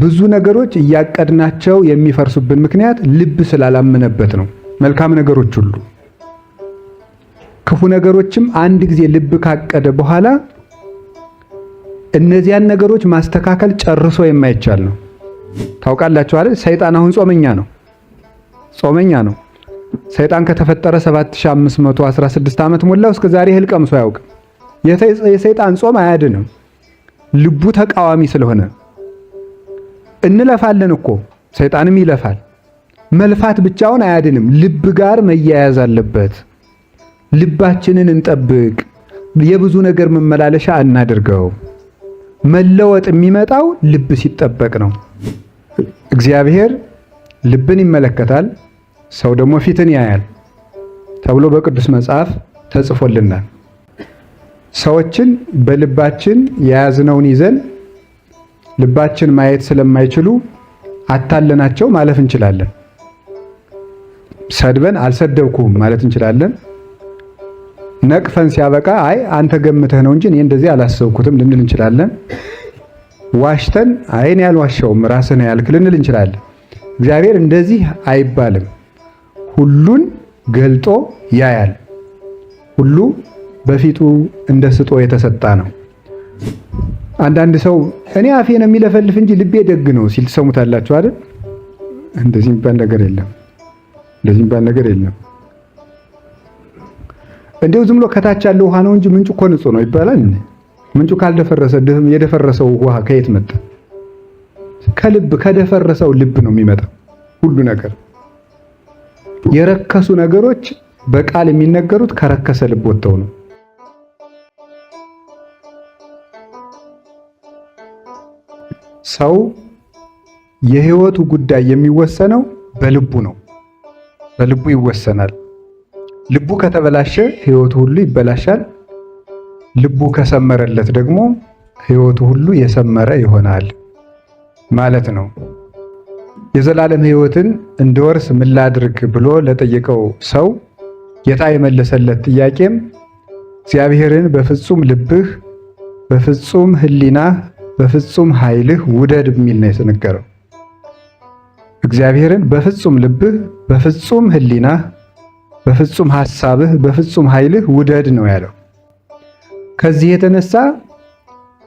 ብዙ ነገሮች እያቀድናቸው የሚፈርሱብን ምክንያት ልብ ስላላመነበት ነው። መልካም ነገሮች ሁሉ ክፉ ነገሮችም አንድ ጊዜ ልብ ካቀደ በኋላ እነዚያን ነገሮች ማስተካከል ጨርሶ የማይቻል ነው። ታውቃላችሁ አይደል? ሰይጣን አሁን ጾመኛ ነው። ሰይጣን ከተፈጠረ 7516 ዓመት ሞላው። እስከ ዛሬ እህል ቀምሶ አያውቅም። የሰይጣን ጾም አያድንም፣ ልቡ ተቃዋሚ ስለሆነ። እንለፋለን እኮ ሰይጣንም ይለፋል። መልፋት ብቻውን አያድንም፣ ልብ ጋር መያያዝ አለበት። ልባችንን እንጠብቅ፣ የብዙ ነገር መመላለሻ እናድርገው። መለወጥ የሚመጣው ልብ ሲጠበቅ ነው። እግዚአብሔር ልብን ይመለከታል፣ ሰው ደግሞ ፊትን ያያል ተብሎ በቅዱስ መጽሐፍ ተጽፎልናል። ሰዎችን በልባችን የያዝነውን ይዘን ልባችን ማየት ስለማይችሉ አታለናቸው ማለፍ እንችላለን። ሰድበን አልሰደብኩም ማለት እንችላለን። ነቅፈን ሲያበቃ አይ አንተ ገምተህ ነው እንጂ እኔ እንደዚህ አላሰብኩትም ልንል እንችላለን። ዋሽተን አይ እኔ አልዋሻውም ራስህ ነህ ያልክ ልንል እንችላለን። እግዚአብሔር እንደዚህ አይባልም። ሁሉን ገልጦ ያያል። ሁሉ በፊቱ እንደ ስጦ የተሰጣ ነው። አንዳንድ ሰው እኔ አፌ ነው የሚለፈልፍ እንጂ ልቤ ደግ ነው ሲል ትሰሙታላችሁ አይደል? እንደዚህ የሚባል ነገር የለም። እንደው ዝም ብሎ ከታች ያለው ውሃ ነው እንጂ ምንጩ እኮ ንጹህ ነው ይባላል። ምንጩ ካልደፈረሰ የደፈረሰው ውሃ ከየት መጣ? ከደፈረሰው ልብ ነው የሚመጣው ሁሉ ነገር። የረከሱ ነገሮች በቃል የሚነገሩት ከረከሰ ልብ ወጥተው ነው። ሰው የህይወቱ ጉዳይ የሚወሰነው በልቡ ነው። በልቡ ይወሰናል። ልቡ ከተበላሸ ህይወቱ ሁሉ ይበላሻል። ልቡ ከሰመረለት ደግሞ ህይወቱ ሁሉ የሰመረ ይሆናል ማለት ነው። የዘላለም ህይወትን እንድወርስ ምን ላድርግ ብሎ ለጠየቀው ሰው ጌታ የመለሰለት ጥያቄም እግዚአብሔርን በፍጹም ልብህ፣ በፍጹም ህሊናህ፣ በፍጹም ኃይልህ ውደድ የሚል ነው የተነገረው። እግዚአብሔርን በፍጹም ልብህ፣ በፍጹም ህሊናህ፣ በፍጹም ሐሳብህ፣ በፍጹም ኃይልህ ውደድ ነው ያለው። ከዚህ የተነሳ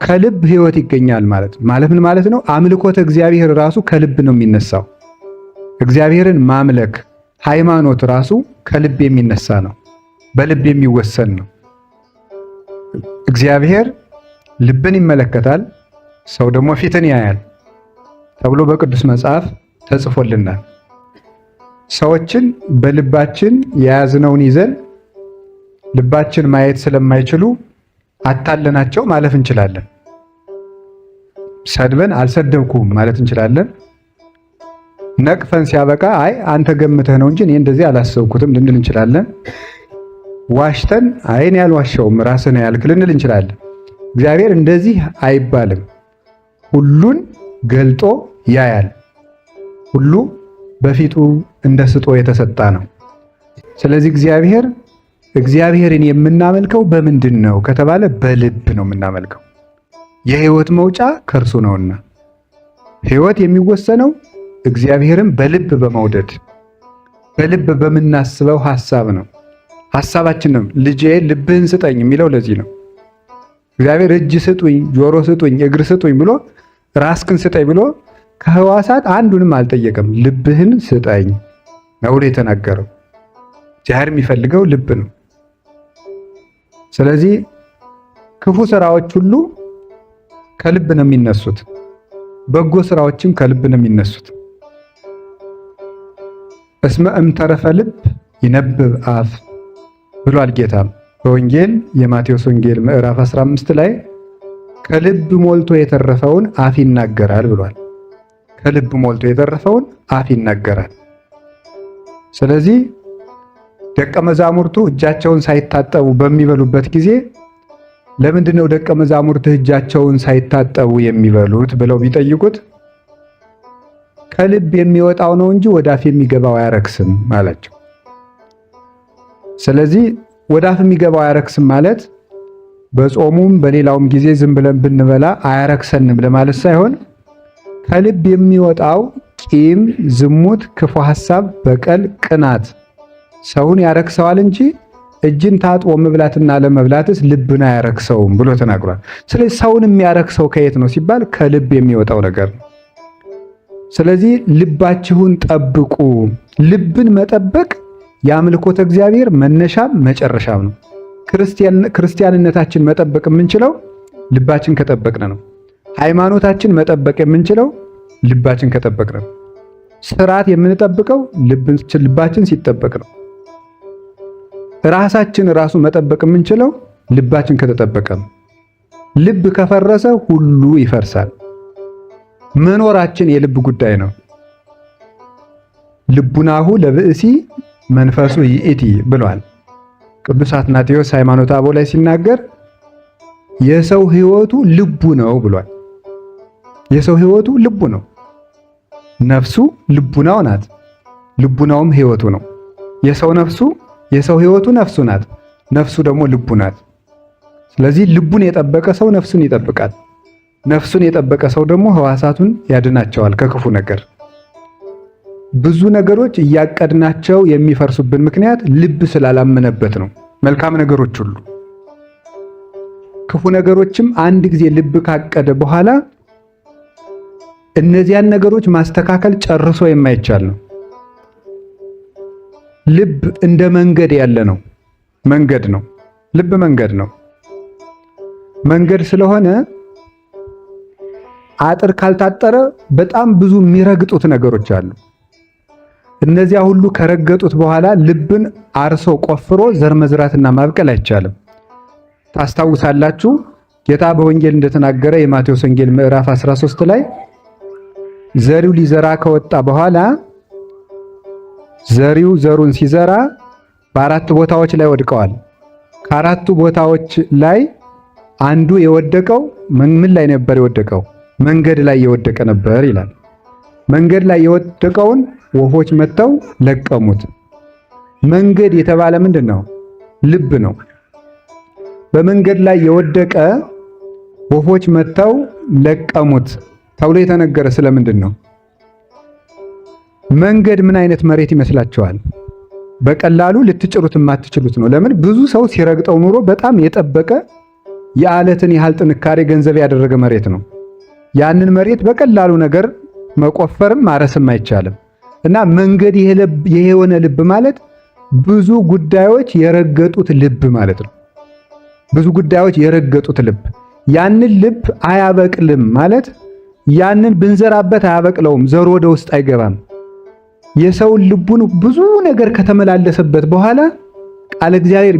ከልብ ህይወት ይገኛል ማለት ምን ማለት ነው? አምልኮተ እግዚአብሔር ራሱ ከልብ ነው የሚነሳው። እግዚአብሔርን ማምለክ ሃይማኖት ራሱ ከልብ የሚነሳ ነው፣ በልብ የሚወሰን ነው። እግዚአብሔር ልብን ይመለከታል፣ ሰው ደግሞ ፊትን ያያል ተብሎ በቅዱስ መጽሐፍ ተጽፎልናል። ሰዎችን በልባችን የያዝነውን ይዘን ልባችን ማየት ስለማይችሉ አታለናቸው ማለፍ እንችላለን። ሰድበን አልሰደብኩም ማለት እንችላለን። ነቅፈን ሲያበቃ አይ አንተ ገምተህ ነው እንጂ እኔ እንደዚህ አላሰብኩትም ልንል እንችላለን። ዋሽተን አይ እኔ አልዋሻውም ራስህ ነህ ያልክ ልንል እንችላለን። እግዚአብሔር እንደዚህ አይባልም። ሁሉን ገልጦ ያያል። ሁሉ በፊቱ እንደ ስጦ የተሰጣ ነው። ስለዚህ እግዚአብሔርን የምናመልከው በምንድን ነው ከተባለ በልብ ነው የምናመልከው። የህይወት መውጫ ከእርሱ ነውና ህይወት የሚወሰነው እግዚአብሔርን በልብ በመውደድ በልብ በምናስበው ሐሳብ ነው። ሐሳባችን ነው ልጄ ልብህን ስጠኝ የሚለው ለዚህ ነው። እግዚአብሔር እጅ ስጡኝ፣ ጆሮ ስጡኝ፣ እግር ስጡኝ ብሎ ራስክን ስጠኝ ብሎ ከህዋሳት አንዱንም አልጠየቀም። ልብህን ስጠኝ ነው የተናገረው። እግዚአብሔር የሚፈልገው ልብ ነው። ስለዚህ ክፉ ስራዎች ሁሉ ከልብ ነው የሚነሱት፣ በጎ ስራዎችም ከልብ ነው የሚነሱት። እስመ እምተረፈ ልብ ይነብብ አፍ ብሏል ጌታም በወንጌል የማቴዎስ ወንጌል ምዕራፍ 15 ላይ ከልብ ሞልቶ የተረፈውን አፍ ይናገራል ብሏል። ከልብ ሞልቶ የተረፈውን አፍ ይናገራል። ስለዚህ ደቀ መዛሙርቱ እጃቸውን ሳይታጠቡ በሚበሉበት ጊዜ ለምንድነው ደቀ መዛሙርቱ እጃቸውን ሳይታጠቡ የሚበሉት ብለው ቢጠይቁት ከልብ የሚወጣው ነው እንጂ ወደ አፍ የሚገባው አያረክስም አላቸው። ስለዚህ ወደ አፍ የሚገባው አያረክስም ማለት በጾሙም በሌላውም ጊዜ ዝም ብለን ብንበላ አያረክሰንም ለማለት ሳይሆን ከልብ የሚወጣው ቂም፣ ዝሙት፣ ክፉ ሐሳብ፣ በቀል፣ ቅናት ሰውን ያረክሰዋል እንጂ እጅን ታጥቦ መብላትና ለመብላትስ ልብን አያረክሰውም ብሎ ተናግሯል። ስለዚህ ሰውን የሚያረክሰው ከየት ነው ሲባል ከልብ የሚወጣው ነገር ነው። ስለዚህ ልባችሁን ጠብቁ። ልብን መጠበቅ የአምልኮተ እግዚአብሔር መነሻም መጨረሻም ነው። ክርስቲያንነታችን መጠበቅ የምንችለው ልባችን ከጠበቅን ነው። ሃይማኖታችን መጠበቅ የምንችለው ልባችን ከጠበቅን ነው። ስርዓት የምንጠብቀው ልባችን ሲጠበቅ ነው። ራሳችን ራሱ መጠበቅ የምንችለው ልባችን ከተጠበቀ ነው። ልብ ከፈረሰ ሁሉ ይፈርሳል። መኖራችን የልብ ጉዳይ ነው። ልቡናሁ ለብእሲ መንፈሱ ይእቲ ብሏል ቅዱስ አትናቴዎስ ሃይማኖተ አበው ላይ ሲናገር የሰው ሕይወቱ ልቡ ነው ብሏል። የሰው ሕይወቱ ልቡ ነው። ነፍሱ ልቡናው ናት፣ ልቡናውም ሕይወቱ ነው። የሰው ሕይወቱ ነፍሱ ናት፣ ነፍሱ ደግሞ ልቡ ናት። ስለዚህ ልቡን የጠበቀ ሰው ነፍሱን ይጠብቃል። ነፍሱን የጠበቀ ሰው ደግሞ ሕዋሳቱን ያድናቸዋል ከክፉ ነገር። ብዙ ነገሮች እያቀድናቸው የሚፈርሱብን ምክንያት ልብ ስላላመነበት ነው። መልካም ነገሮች ሁሉ ክፉ ነገሮችም አንድ ጊዜ ልብ ካቀደ በኋላ እነዚያን ነገሮች ማስተካከል ጨርሶ የማይቻል ነው። ልብ እንደ መንገድ ያለ ነው። መንገድ ነው። ልብ መንገድ ነው። መንገድ ስለሆነ አጥር ካልታጠረ በጣም ብዙ የሚረግጡት ነገሮች አሉ። እነዚያ ሁሉ ከረገጡት በኋላ ልብን አርሶ ቆፍሮ ዘር መዝራትና ማብቀል አይቻልም። ታስታውሳላችሁ ጌታ በወንጌል እንደተናገረ የማቴዎስ ወንጌል ምዕራፍ 13 ላይ ዘሪው ሊዘራ ከወጣ በኋላ ዘሪው ዘሩን ሲዘራ በአራት ቦታዎች ላይ ወድቀዋል። ከአራቱ ቦታዎች ላይ አንዱ የወደቀው ምን ላይ ነበር የወደቀው? መንገድ ላይ የወደቀ ነበር ይላል። መንገድ ላይ የወደቀውን ወፎች መጥተው ለቀሙት። መንገድ የተባለ ምንድን ነው? ልብ ነው። በመንገድ ላይ የወደቀ ወፎች መጥተው ለቀሙት ተብሎ የተነገረ ስለምንድን ነው? መንገድ ምን አይነት መሬት ይመስላችኋል? በቀላሉ ልትጭሩት የማትችሉት ነው። ለምን? ብዙ ሰው ሲረግጠው ኑሮ በጣም የጠበቀ የዓለትን ያህል ጥንካሬ ገንዘብ ያደረገ መሬት ነው። ያንን መሬት በቀላሉ ነገር መቆፈርም ማረስም አይቻልም። እና መንገድ የሆነ ልብ ማለት ብዙ ጉዳዮች የረገጡት ልብ ማለት ነው። ብዙ ጉዳዮች የረገጡት ልብ። ያንን ልብ አያበቅልም ማለት ያንን ብንዘራበት አያበቅለውም፣ ዘሩ ወደ ውስጥ አይገባም። የሰውን ልቡን ብዙ ነገር ከተመላለሰበት በኋላ ቃለ እግዚአብሔር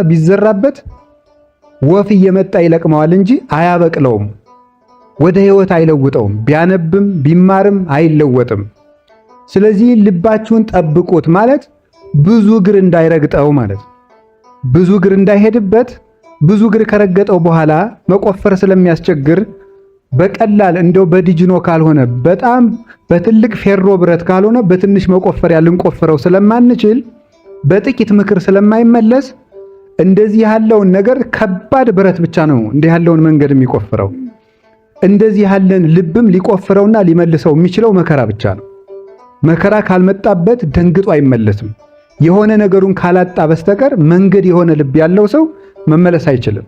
ቢዘራበት ወፍ እየመጣ ይለቅመዋል እንጂ አያበቅለውም፣ ወደ ሕይወት አይለውጠውም። ቢያነብም ቢማርም አይለወጥም። ስለዚህ ልባችሁን ጠብቁት ማለት ብዙ እግር እንዳይረግጠው ማለት፣ ብዙ እግር እንዳይሄድበት። ብዙ እግር ከረገጠው በኋላ መቆፈር ስለሚያስቸግር በቀላል እንደው በዲጅኖ ካልሆነ በጣም በትልቅ ፌሮ ብረት ካልሆነ በትንሽ መቆፈሪያ ልንቆፍረው ስለማንችል በጥቂት ምክር ስለማይመለስ እንደዚህ ያለውን ነገር ከባድ ብረት ብቻ ነው እንዲህ ያለውን መንገድ የሚቆፍረው። እንደዚህ ያለን ልብም ሊቆፍረውና ሊመልሰው የሚችለው መከራ ብቻ ነው። መከራ ካልመጣበት ደንግጦ አይመለስም። የሆነ ነገሩን ካላጣ በስተቀር መንገድ የሆነ ልብ ያለው ሰው መመለስ አይችልም።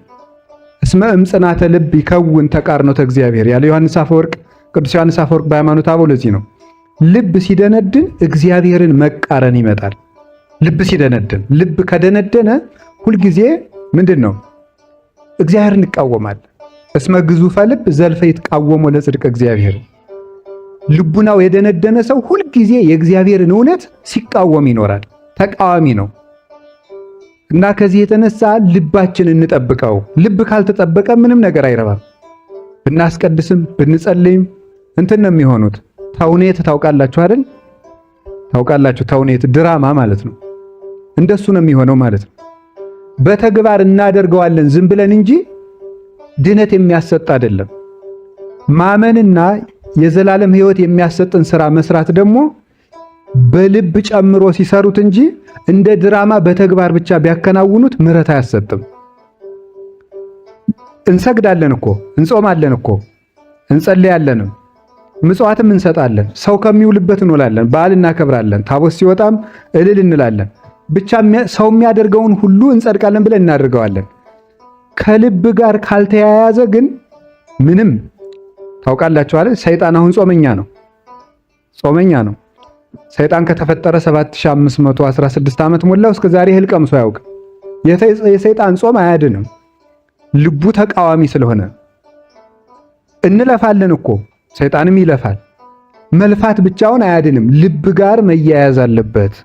እስመ እምጽናተ ልብ ይከውን ተቃርኖተ እግዚአብሔር ያለ ዮሐንስ አፈወርቅ፣ ቅዱስ ዮሐንስ አፈወርቅ በሃይማኖተ አበው ለዚህ ነው ልብ ሲደነድን እግዚአብሔርን መቃረን ይመጣል። ልብ ሲደነድን፣ ልብ ከደነደነ ሁልጊዜ ምንድን ነው? እግዚአብሔርን ይቃወማል። እስመ ግዙፈ ልብ ዘልፈ ይትቃወሞ ለጽድቅ እግዚአብሔር። ልቡናው የደነደነ ሰው ሁልጊዜ የእግዚአብሔርን እውነት ሲቃወም ይኖራል። ተቃዋሚ ነው። እና ከዚህ የተነሳ ልባችን እንጠብቀው። ልብ ካልተጠበቀ ምንም ነገር አይረባም። ብናስቀድስም ብንጸልይም እንትን ነው የሚሆኑት። ተውኔት ታውቃላችሁ አይደል? ታውቃላችሁ። ተውኔት ድራማ ማለት ነው። እንደሱ ነው የሚሆነው ማለት ነው። በተግባር እናደርገዋለን ዝም ብለን እንጂ ድነት የሚያሰጥ አይደለም። ማመንና የዘላለም ሕይወት የሚያሰጥን ሥራ መስራት ደግሞ በልብ ጨምሮ ሲሰሩት እንጂ እንደ ድራማ በተግባር ብቻ ቢያከናውኑት ምሕረት አያሰጥም። እንሰግዳለን እኮ፣ እንጾማለን እኮ፣ እንጸልያለንም። ምጽዋትም እንሰጣለን። ሰው ከሚውልበት እንውላለን። በዓል እናከብራለን። ታቦት ሲወጣም እልል እንላለን። ብቻ ሰው የሚያደርገውን ሁሉ እንጸድቃለን ብለን እናደርገዋለን። ከልብ ጋር ካልተያያዘ ግን ምንም ታውቃላችሁ አይደል? ሰይጣን አሁን ጾመኛ ነው። ሰይጣን ከተፈጠረ 7516 ዓመት ሞላው። እስከ ዛሬ እህል ቀምሶ አያውቅም። የሰይጣን ጾም አያድንም። ልቡ ተቃዋሚ ስለሆነ እንለፋለን እኮ ሰይጣንም ይለፋል። መልፋት ብቻውን አያድንም። ልብ ጋር መያያዝ አለበት።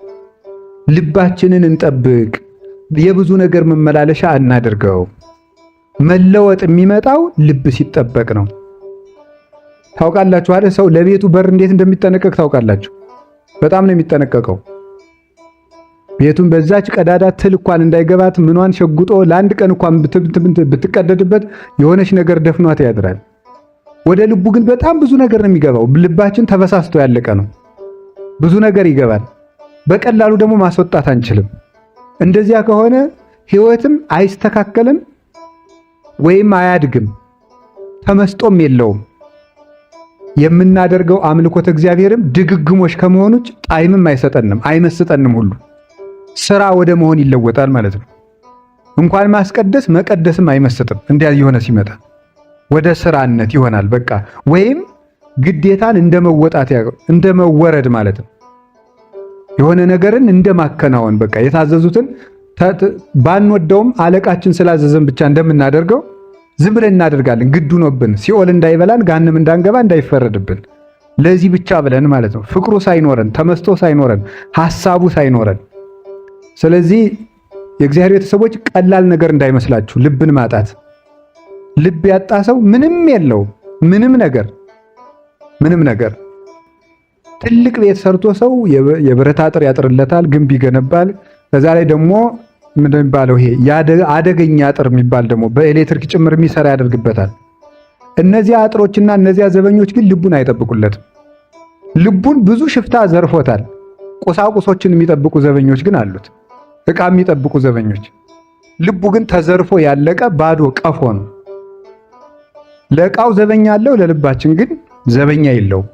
ልባችንን እንጠብቅ። የብዙ ነገር መመላለሻ እናድርገው። መለወጥ የሚመጣው ልብ ሲጠበቅ ነው። ታውቃላችሁ አይደል? ሰው ለቤቱ በር እንዴት እንደሚጠነቀቅ ታውቃላችሁ? በጣም ነው የሚጠነቀቀው። ቤቱን በዛች ቀዳዳ ትል እንኳን እንዳይገባት ምኗን ሸጉጦ ለአንድ ቀን እንኳን ብትቀደድበት የሆነች ነገር ደፍኗት ያድራል። ወደ ልቡ ግን በጣም ብዙ ነገር ነው የሚገባው። ልባችን ተበሳስቶ ያለቀ ነው። ብዙ ነገር ይገባል። በቀላሉ ደግሞ ማስወጣት አንችልም። እንደዚያ ከሆነ ሕይወትም አይስተካከልም ወይም አያድግም፣ ተመስጦም የለውም። የምናደርገው አምልኮተ እግዚአብሔርም ድግግሞሽ ከመሆኑች ጣዕምም አይሰጠንም፣ አይመስጠንም። ሁሉ ስራ ወደ መሆን ይለወጣል ማለት ነው። እንኳን ማስቀደስ መቀደስም አይመስጥም። እንዲያ የሆነ ሲመጣ ወደ ስራነት ይሆናል በቃ። ወይም ግዴታን እንደመወጣት እንደመወረድ ማለት ነው። የሆነ ነገርን እንደማከናወን በቃ የታዘዙትን ባንወደውም አለቃችን ስላዘዘን ብቻ እንደምናደርገው ዝም ብለን እናደርጋለን። ግድ ሆኖብን ሲኦል እንዳይበላን ገሃነም እንዳንገባ እንዳይፈረድብን ለዚህ ብቻ ብለን ማለት ነው። ፍቅሩ ሳይኖረን፣ ተመስጦ ሳይኖረን፣ ሐሳቡ ሳይኖረን። ስለዚህ የእግዚአብሔር ቤተሰቦች ቀላል ነገር እንዳይመስላችሁ ልብን ማጣት። ልብ ያጣ ሰው ምንም የለውም። ምንም ነገር ትልቅ ቤት ሰርቶ ሰው የብረት አጥር ያጥርለታል፣ ግንብ ይገነባል። በዛ ላይ ደግሞ ምንድን የሚባለው ይሄ አደገኛ አጥር የሚባል ደግሞ በኤሌክትሪክ ጭምር የሚሰራ ያደርግበታል። እነዚያ አጥሮችና እነዚያ ዘበኞች ግን ልቡን አይጠብቁለትም። ልቡን ብዙ ሽፍታ ዘርፎታል። ቁሳቁሶችን የሚጠብቁ ዘበኞች ግን አሉት፣ ዕቃ የሚጠብቁ ዘበኞች። ልቡ ግን ተዘርፎ ያለቀ ባዶ ቀፎ ነው። ለዕቃው ዘበኛ አለው፣ ለልባችን ግን ዘበኛ የለውም።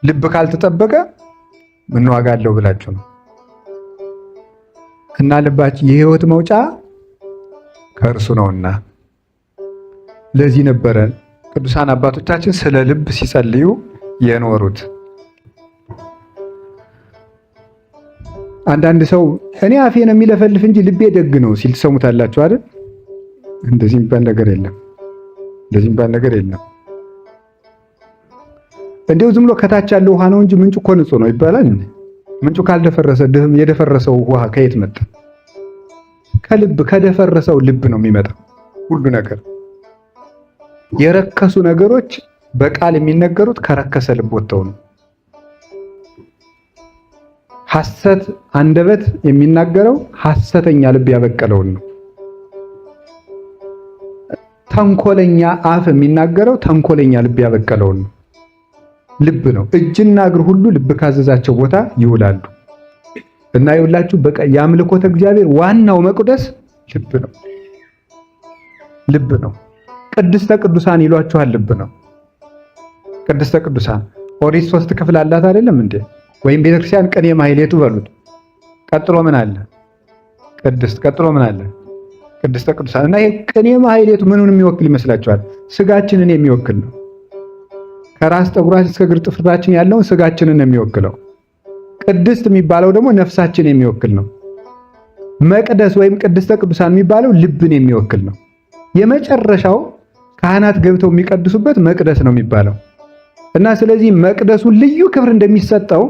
ልብ ካልተጠበቀ ምን ዋጋ አለው ብላችሁ ነው። እና ልባችን የሕይወት መውጫ ከእርሱ ነውና ለዚህ ነበረ ቅዱሳን አባቶቻችን ስለ ልብ ሲጸልዩ የኖሩት። አንዳንድ ሰው እኔ አፌ ነው የሚለፈልፍ እንጂ ልቤ ደግ ነው ሲል ትሰሙታላችሁ አይደል? እንደዚህ የሚባል ነገር የለም። እንደው ዝም ብሎ ከታች ያለው ውሃ ነው እንጂ ምንጩ እኮ ንጹህ ነው ይባላል። ምንጩ ካልደፈረሰ የደፈረሰው ውሃ ከየት መጣ? ከልብ ከደፈረሰው ልብ ነው የሚመጣው ሁሉ ነገር። የረከሱ ነገሮች በቃል የሚነገሩት ከረከሰ ልብ ወጥተው ነው። ሐሰት አንደበት የሚናገረው ሐሰተኛ ልብ ያበቀለውን ነው። ተንኮለኛ አፍ የሚናገረው ተንኮለኛ ልብ ያበቀለውን ነው። ልብ ነው። እጅና እግር ሁሉ ልብ ካዘዛቸው ቦታ ይውላሉ። እና ይውላችሁ በቃ የአምልኮተ እግዚአብሔር ዋናው መቅደስ ልብ ነው። ቅድስተ ቅዱሳን ይሏችኋል። ልብ ነው ቅድስተ ቅዱሳን። ኦሪት 3 ክፍል አላት አይደለም እንዴ? ወይም ቤተክርስቲያን ቅኔ ማህሌቱ በሉት። ቀጥሎ ምን አለ? ቅድስት። ቀጥሎ ምን አለ? ቅድስተ ቅዱሳን። እና ይሄ ቅኔ ማህሌቱ ምኑን የሚወክል ይመስላችኋል? ስጋችንን የሚወክል ነው። ከራስ ጠጉራችን እስከ እግር ጥፍራችን ያለውን ስጋችንን ነው የሚወክለው። ቅድስት የሚባለው ደግሞ ነፍሳችን የሚወክል ነው። መቅደስ ወይም ቅድስተ ቅዱሳን የሚባለው ልብን የሚወክል ነው። የመጨረሻው ካህናት ገብተው የሚቀድሱበት መቅደስ ነው የሚባለው። እና ስለዚህ መቅደሱ ልዩ ክብር እንደሚሰጠው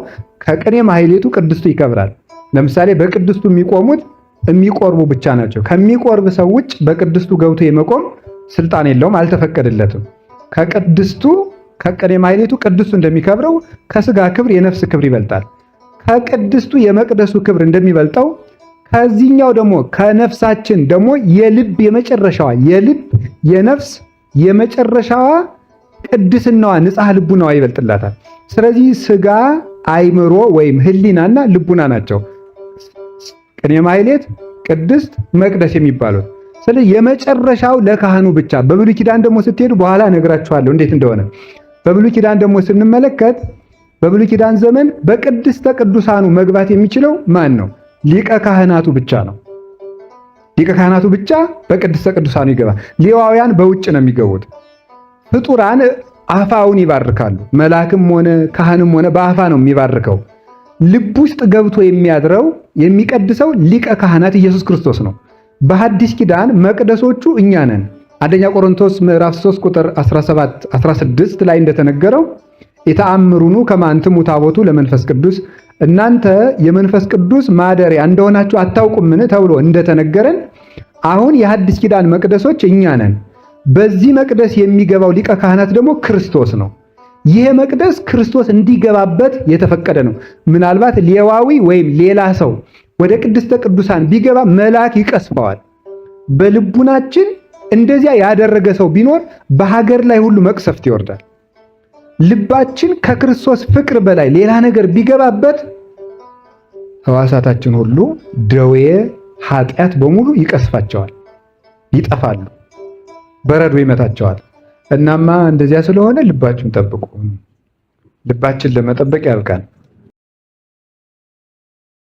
ከቅኔ ማህሌቱ ቅድስቱ ይከብራል። ለምሳሌ በቅድስቱ የሚቆርቡ ብቻ ናቸው። ከሚቆርብ ሰው ውጭ በቅድስቱ ገብቶ የመቆም ስልጣን የለውም፣ አልተፈቀደለትም። ከቅኔ ማህሌቱ ቅድስቱ እንደሚከብረው ከስጋ ክብር የነፍስ ክብር ይበልጣል። ከቅድስቱ የመቅደሱ ክብር እንደሚበልጠው ከዚህኛው ደግሞ ከነፍሳችን ደግሞ የልብ የነፍስ የመጨረሻዋ ቅድስናዋ ንጽሐ ልቡናዋ ይበልጥላታል። ስለዚህ ስጋ አይምሮ ወይም ህሊናና ልቡና ናቸው ቅኔ ማህሌት፣ ቅድስት፣ መቅደስ የሚባሉት። ስለዚህ የመጨረሻው ለካህኑ ብቻ። በብሉይ ኪዳን ደግሞ ስትሄዱ በኋላ እነግራችኋለሁ እንዴት እንደሆነ። በብሉይ ኪዳን ደግሞ ስንመለከት በብሉይ ኪዳን ዘመን በቅድስተ ቅዱሳኑ መግባት የሚችለው ማን ነው? ሊቀ ካህናቱ ብቻ ነው። ሊቀ ካህናቱ ብቻ በቅድስተ ቅዱሳኑ ይገባል። ሌዋውያን በውጭ ነው የሚገቡት። ፍጡራን አፋውን ይባርካሉ። መልአክም ሆነ ካህንም ሆነ በአፋ ነው የሚባርከው። ልብ ውስጥ ገብቶ የሚያድረው የሚቀድሰው ሊቀ ካህናት ኢየሱስ ክርስቶስ ነው። በሐዲስ ኪዳን መቅደሶቹ እኛ ነን። አንደኛ ቆሮንቶስ ምዕራፍ 3 ቁጥር 17 16 ላይ እንደተነገረው ኢተአምሩኑ ከመ አንትሙ ታቦቱ ለመንፈስ ቅዱስ፣ እናንተ የመንፈስ ቅዱስ ማደሪያ እንደሆናችሁ አታውቁምን ተብሎ እንደተነገረን አሁን የሐዲስ ኪዳን መቅደሶች እኛ ነን። በዚህ መቅደስ የሚገባው ሊቀ ካህናት ደግሞ ክርስቶስ ነው። ይሄ መቅደስ ክርስቶስ እንዲገባበት የተፈቀደ ነው። ምናልባት ሌዋዊ ወይም ሌላ ሰው ወደ ቅድስተ ቅዱሳን ቢገባ መልአክ ይቀስፈዋል። በልቡናችን እንደዚያ ያደረገ ሰው ቢኖር በሀገር ላይ ሁሉ መቅሰፍት ይወርዳል። ልባችን ከክርስቶስ ፍቅር በላይ ሌላ ነገር ቢገባበት ሕዋሳታችን ሁሉ ደዌ ኃጢአት በሙሉ ይቀስፋቸዋል፣ ይጠፋሉ፣ በረዶ ይመታቸዋል። እናማ እንደዚያ ስለሆነ ልባችን ጠብቁ። ልባችን ለመጠበቅ ያብቃን።